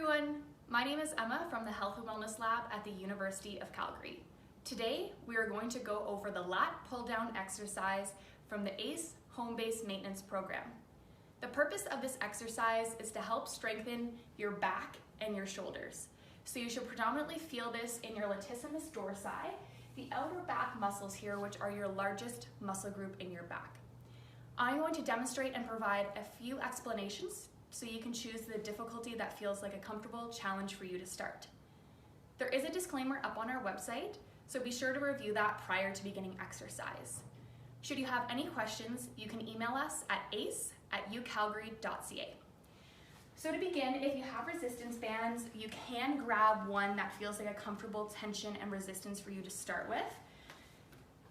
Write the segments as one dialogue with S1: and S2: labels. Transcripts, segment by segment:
S1: everyone, my name is Emma from the Health and Wellness Lab at the University of Calgary. Today we are going to go over the Lat Pull Down exercise from the ACE Home-Based Maintenance Program. The purpose of this exercise is to help strengthen your back and your shoulders. So you should predominantly feel this in your latissimus dorsi, the outer back muscles here, which are your largest muscle group in your back. I'm going to demonstrate and provide a few explanations so you can choose the difficulty that feels like a comfortable challenge for you to start. There is a disclaimer up on our website, so be sure to review that prior to beginning exercise. Should you have any questions, you can email us at ace@ucalgary.ca. So to begin, if you have resistance bands, you can grab one that feels like a comfortable tension and resistance for you to start with.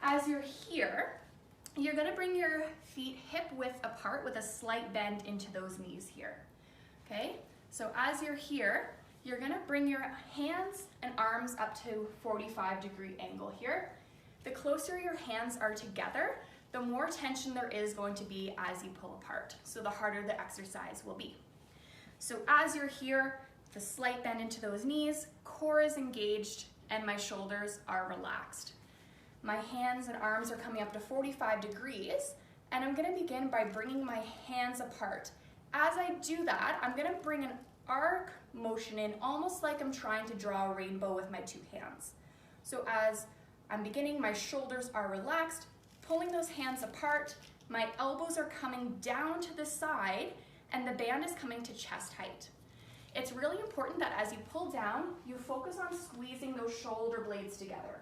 S1: As you're here, you're going to bring your feet hip width apart with a slight bend into those knees here. Okay? So as you're here, you're going to bring your hands and arms up to 45-degree angle here. The closer your hands are together, the more tension there is going to be as you pull apart. So the harder the exercise will be. So as you're here, the slight bend into those knees, core is engaged, and my shoulders are relaxed. My hands and arms are coming up to 45 degrees, and I'm going to begin by bringing my hands apart. As I do that, I'm going to bring an arc motion in, almost like I'm trying to draw a rainbow with my two hands. So as I'm beginning, my shoulders are relaxed, pulling those hands apart, my elbows are coming down to the side, and the band is coming to chest height. It's really important that as you pull down, you focus on squeezing those shoulder blades together.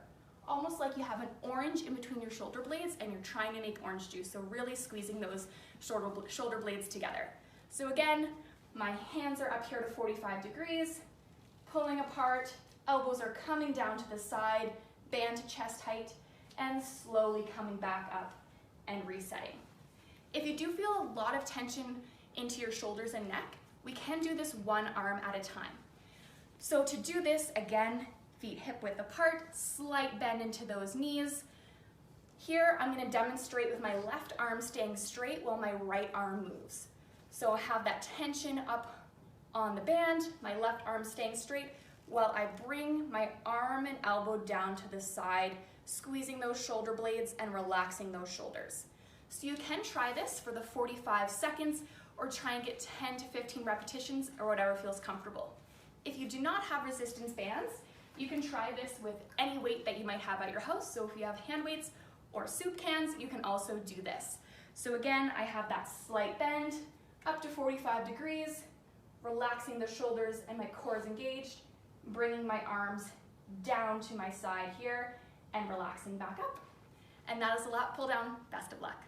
S1: Almost like you have an orange in between your shoulder blades and you're trying to make orange juice, so really squeezing those shoulder blades together. So again, my hands are up here to 45 degrees, pulling apart, elbows are coming down to the side, band to chest height, and slowly coming back up and resetting. If you do feel a lot of tension into your shoulders and neck, we can do this one arm at a time. So to do this, again, feet hip width apart, slight bend into those knees. Here, I'm going to demonstrate with my left arm staying straight while my right arm moves. So I have that tension up on the band, my left arm staying straight, while I bring my arm and elbow down to the side, squeezing those shoulder blades and relaxing those shoulders. So you can try this for the 45 seconds or try and get 10 to 15 repetitions or whatever feels comfortable. If you do not have resistance bands, you can try this with any weight that you might have at your house. So if you have hand weights or soup cans, you can also do this. So again, I have that slight bend up to 45 degrees, relaxing the shoulders and my core is engaged, bringing my arms down to my side here and relaxing back up. And that is a lat pull down. Best of luck.